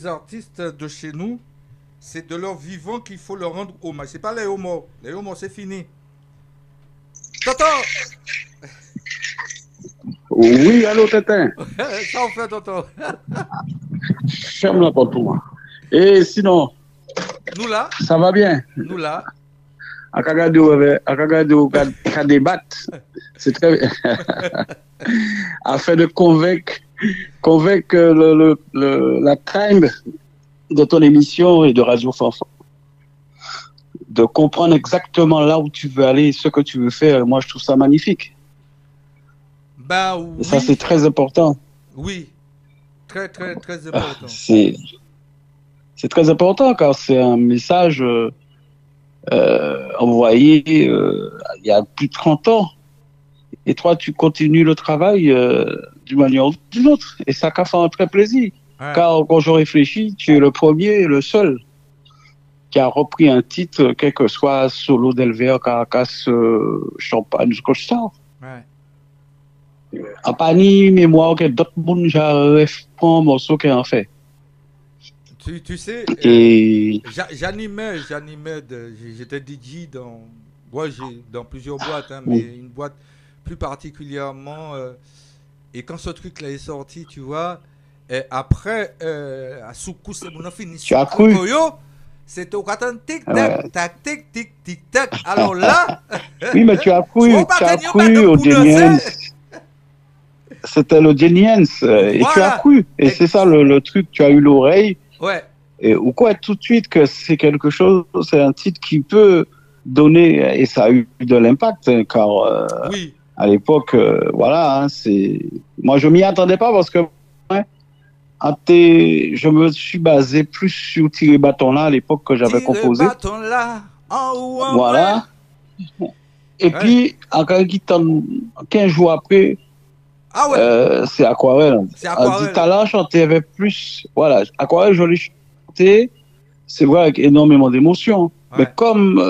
Les artistes de chez nous, c'est de leur vivant qu'il faut leur rendre hommage. C'est pas les homos. Les homos, c'est fini. Tonton. Oui, allô, Tintin. Ça on fait, tonton. Ferme la porte pour moi. Et sinon, Nous là, ça va bien. nous là. À qu'à débattre, c'est très bien. Afin de convaincre la time de ton émission et de Radio Fanfan, de comprendre exactement là où tu veux aller, ce que tu veux faire. Moi, je trouve ça magnifique. Ben Et ça, oui, c'est très important. oui. Très, très, très important. C'est très important car c'est un message envoyé il y a plus de 30 ans. Et toi, tu continues le travail d'une manière ou d'une autre. Et ça fait un très plaisir. Ouais. Car quand je réfléchis, tu es le premier et le seul qui a repris un titre, quel que soit Solo d'Elver, Caracas, Champagne, Scotch Star. Ouais. En pas ni mémoire que d'autres monde j'ai un morceau qui en fait. Tu sais, Et j'étais DJ dans, ouais, dans plusieurs boîtes, hein, mais une boîte plus particulièrement. Et quand ce truc-là est sorti, tu vois, et après, à Soukou, c'est mon fini tu sous as cru. Koyo, c'était au katan tic-tac, Ouais. tac, tic, tic, tic-tac. Alors là, Oui, mais soit tu as bataillon cru badon au pour danser. Geniens. C'était le Geniens. Et tu as Voilà. cru. Et c'est ça le truc. Tu as eu l'oreille. Ouais, Et, ou quoi, tout de suite que c'est quelque chose, c'est un titre qui peut donner, et ça a eu de l'impact, hein, car oui. à l'époque, voilà, hein, c'est. Moi, je m'y attendais pas parce que hein, je me suis basé plus sur Tiré Bâton là à l'époque que j'avais Tire composé. bâton là, en haut, en bas. Voilà. Et Ouais. puis, en 15 jours après, Ah ouais, c'est Aquarelle. c'est On dit aquarelle. talent chanté avec plus. Voilà, Aquarelle, je l'ai chanté, c'est vrai, avec énormément d'émotion. Mais Ouais. comme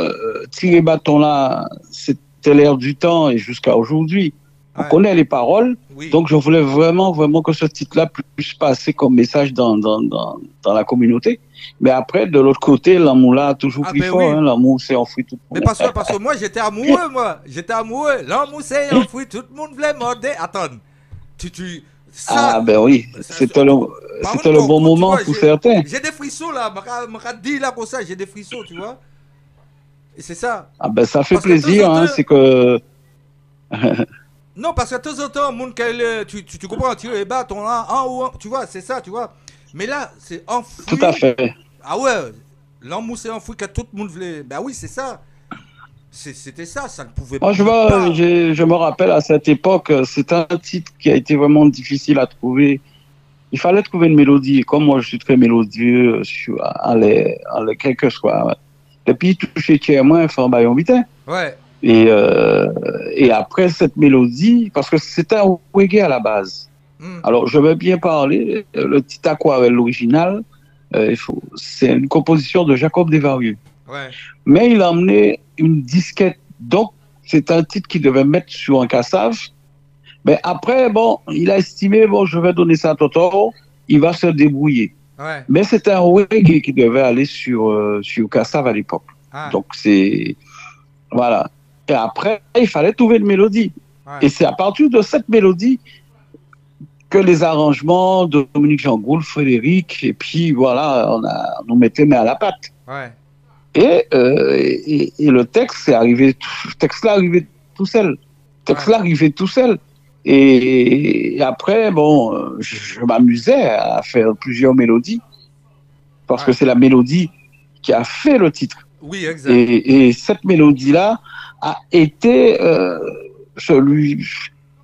Tirer Bâton là, c'était l'air du temps et jusqu'à aujourd'hui, on Ouais. connaît les paroles. Oui. Donc, je voulais vraiment, vraiment que ce titre-là puisse passer comme message dans la communauté. Mais après, de l'autre côté, l'amour là a toujours Ah pris ben fort. oui. Hein, l'amour s'est enfui tout le Mais monde. parce que moi, j'étais amoureux, moi. J'étais amoureux. L'amour s'est enfoui, tout le monde voulait morder. Attends, ça, Ah, ben oui, ça- par contre, c'était le bon tu moment vois, pour certains. j'ai des frissons là. M'a dit là comme ça, j'ai des frissons, tu vois. Et c'est ça. Ah, ben ça fait Parce que de temps plaisir. en Hein, temps, c'est que. non, parce que de temps en temps, monde, tu comprends, tirer les bâtons là, en haut, tu vois, c'est ça, tu vois. Mais là, c'est Tout à enfoui. fait. Ah ouais, l'amour s'est enfoui que tout le monde voulait. Ben oui, c'est ça. C'était ça, ça ne pouvait Moi, ne pas. je me rappelle à cette époque, c'est un titre qui a été vraiment difficile à trouver. Il fallait trouver une mélodie. Et comme moi, je suis très mélodieux, quel que soit. Et puis, toucher chez moi, faire baillon vite. Ouais. Et après cette mélodie, parce que c'était un reggae à la base. Hmm. Alors, je vais bien parler. Le petit aquarelle, l'original, c'est une composition de Jacob Desvarieux. Ouais. Mais il a emmené une disquette. Donc, c'est un titre qu'il devait mettre sur un cassave. Mais après, bon, il a estimé, bon, je vais donner ça à Toto, il va se débrouiller. Ouais. Mais c'était un reggae qui devait aller sur cassave à l'époque. Ah. Donc, voilà. Et après, il fallait trouver une mélodie. Ouais. Et c'est à partir de cette mélodie que les arrangements de Dominique Jangoul, Frédéric, et puis voilà, on mettait mais à la pâte. Ouais. Et le texte texte-là arrivé tout seul. Ouais. Texte-là arrivé tout seul. Et après, bon, je m'amusais à faire plusieurs mélodies parce que Ouais. c'est la mélodie qui a fait le titre. Oui, exact. Et cette mélodie-là a été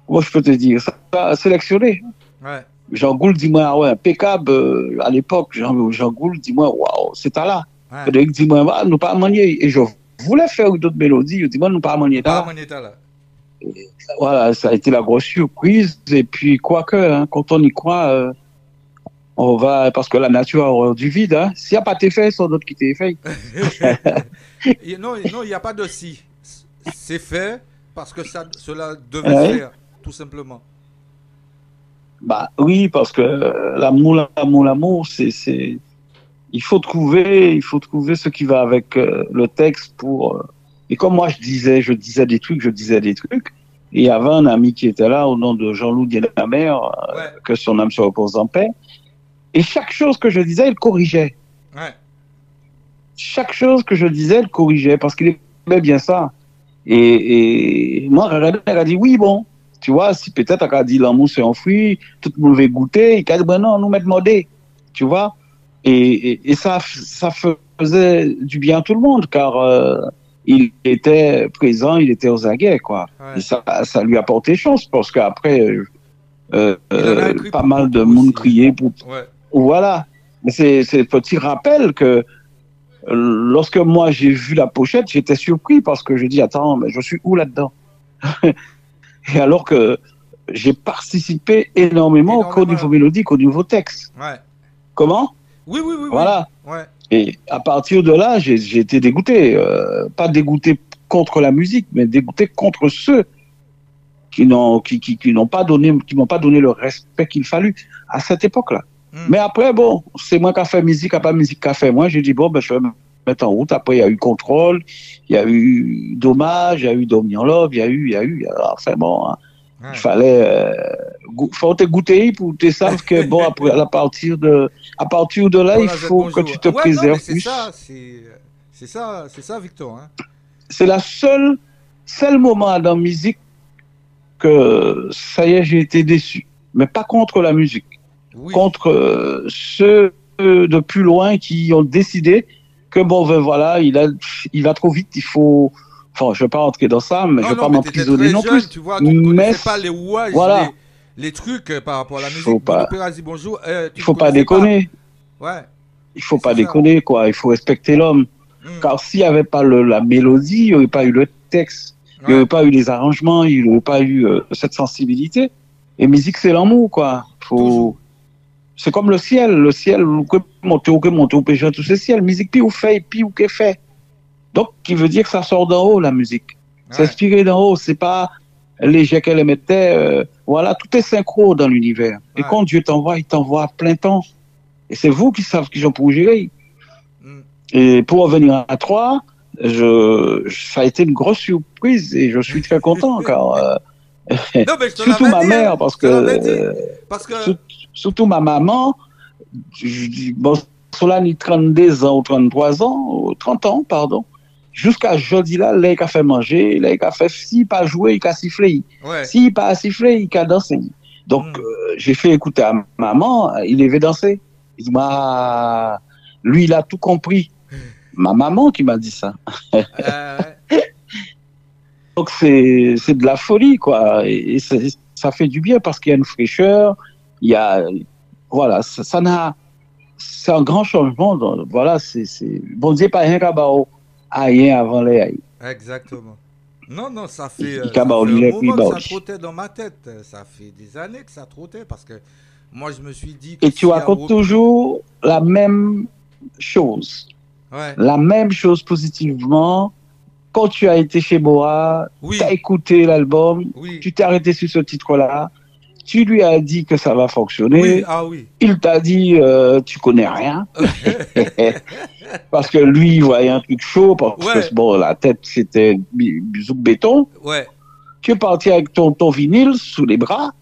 comment je peux te dire, ça, sélectionné. Ouais. Jean Gould dit moi, ouais, impeccable à l'époque. Jean Gould dit moi, waouh, c'est là. Ouais. Frédéric dit moi, bah, nous pas manier. Et je voulais faire d'autres mélodies. Je dis moi, nous pas manier Nous pas là. mon là. Voilà, ça a été la grosse surprise. Et puis, quoique, hein, quand on y croit, on va, parce que la nature a horreur du vide. Hein. S'il n'y a pas d'effet, c'est d'autres qui t'effet. Non, non, il n'y a pas de si. C'est fait parce que cela devait se Ouais. faire, tout simplement. Bah oui, parce que l'amour, il faut trouver ce qui va avec le texte pour. Et comme moi je disais des trucs, Et il y avait un ami qui était là au nom de Jean-Loup Dienamer, Ouais, que son âme se repose en paix. Et chaque chose que je disais, il corrigeait. ouais, Chaque chose que je disais, il corrigeait parce qu'il aimait bien ça. Et moi, Radamel a dit oui, bon, tu vois, si peut-être on a dit l'amour c'est un fruit, tout le monde veut goûter, il a dit ben non, nous mettre modé, tu vois. Et ça faisait du bien à tout le monde car il était présent, il était aux aguets, quoi. Et ouais. ça lui apportait chance parce qu'après, Il en a écrit pas pour mal de beaucoup monde aussi, hein. criait pour. Ouais, Voilà. Mais c'est petit rappel que lorsque moi j'ai vu la pochette, j'étais surpris parce que je dis attends, mais je suis où là-dedans? Et alors que j'ai participé énormément qu'au niveau énormément. mélodique, au niveau texte. Ouais. Comment? Oui, oui, oui, oui. Voilà. Ouais, Et à partir de là, j'ai été dégoûté. Pas dégoûté contre la musique, mais dégoûté contre ceux qui n'ont pas donné, qui m'ont pas donné le respect qu'il fallut à cette époque-là. hmm, Mais après, bon, c'est moi qui a fait musique, pas musique qui a fait moi. J'ai dit, bon, ben, je vais me mettre en route. Après, il y a eu Contrôle, il y a eu Dommage, il y a eu Dominion Love, enfin bon, hein, il ouais. fallait, faut te goûter pour te savoir que, bon, après, à partir de là, Bon, il là, faut que bonjour. tu te Ouais, non, mais préserves c'est plus. ça, c'est ça, Victor, hein. C'est seul moment dans la musique que, ça y est, j'ai été déçu. Mais pas contre la musique. Oui. Contre ceux de plus loin qui ont décidé que bon ben voilà, il va trop vite, il faut, enfin je vais pas rentrer dans ça, mais je Non, vais non, pas mais tu étais m'emprisonner très non jeune, plus. tu vois, tu ne Mais connaissais pas les rouages, voilà, les trucs par rapport à la il musique. faut Bruno pas, Perazzi, bonjour, il tu ne faut pas connaissais pas. déconner, Ouais, il faut c'est pas ça. déconner quoi, il faut respecter l'homme. Hmm, Car s'il y avait pas la mélodie, il n'y aurait pas eu le texte, il n'y ouais, aurait pas eu les arrangements, il n'y aurait pas eu cette sensibilité. Et musique c'est l'amour quoi, toujours. faut. C'est comme le ciel, ou que monter, ou péché, tout ce ciel. Musique, puis ou fait, puis ou que fait. Donc, qui veut dire que ça sort d'en haut, la musique. C'est Ouais, inspiré d'en haut, c'est pas léger qu'elle émettait. Voilà, tout est synchro dans l'univers. Et ouais. quand Dieu t'envoie, il t'envoie à plein temps. Et c'est vous qui savez qui sont pour gérer. Hmm. Et pour revenir à toi, ça a été une grosse surprise et je suis très content car Non, mais je te surtout l'avais ma dit, hein. mère parce Je te l'avais dit. que Parce que, surtout ma maman, je dis, bon, cela ni 32 ans ou 33 ans, ou 30 ans, pardon, jusqu'à jeudi là, là, il a fait manger, là, il a fait, s'il pas jouer, il a sifflé. ouais. S'il pas sifflé, il a dansé. Donc, Hmm. j'ai fait écouter à maman, il avait dansé. Il m'a, lui, il a tout compris. Ma maman qui m'a dit ça. Ouais. Donc, c'est de la folie, quoi. Et ça fait du bien parce qu'il y a une fraîcheur, il y a, voilà, ça n'a, c'est un grand changement. Voilà, bon Dieu, pas rien qu'à rien avant les. Exactement. Non, non, Il ça fait un les prix, moment que ça trottait dans ma tête. Ça fait des années que ça trottait parce que moi, je me suis dit que et tu s'il a racontes repris. toujours la même chose. Ouais. La même chose positivement. Quand tu as été chez Boa, tu as Oui, écouté l'album, oui, tu t'es arrêté sur ce titre-là, tu lui as dit que ça va oui, fonctionner, ah oui. il t'a dit tu connais rien, parce que lui, il voyait un truc chaud, parce que Ouais, bon, la tête c'était bisou béton. ouais, Tu es parti avec ton vinyle sous les bras,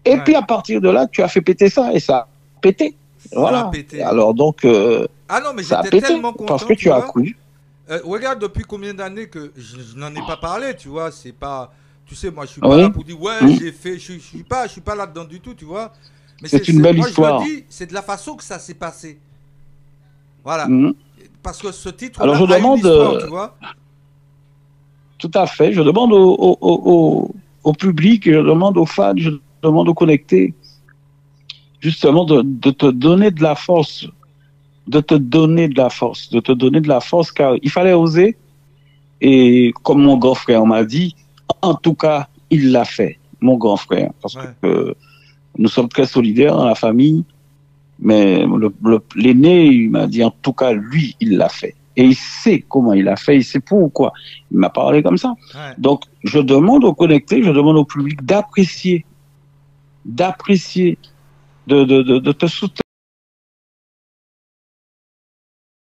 et ouais. puis à partir de là, tu as fait péter ça, et ça a pété. Ça a Voilà. pété. Alors donc, Ah non, mais ça a j'étais pété, tellement parce content, que tu tu as vois. cru. Regarde depuis combien d'années que je n'en ai pas parlé, tu vois. C'est pas. Tu sais, moi, je suis pas là Oui. pour dire, ouais, Hum. j'ai fait. Je suis pas là-dedans du tout, tu vois. Mais C'est une belle moi, je le histoire. dis, c'est de la façon que ça s'est passé. Voilà. Hum. Parce que ce Alors titre-là je a une demande, histoire, tu vois. tout à fait, je demande au public, je demande aux fans, je demande aux connectés, justement de te donner de la force, de te donner de la force, de te donner de la force, car il fallait oser. Et comme mon grand frère m'a dit, en tout cas, il l'a fait, mon grand frère, parce que Ouais. nous sommes très solidaires dans la famille, mais l'aîné, il m'a dit, en tout cas, lui, il l'a fait. Et il sait comment il l'a fait, il sait pourquoi. Il m'a parlé comme ça. Ouais. Donc, je demande aux connectés, je demande au public d'apprécier, de te soutenir.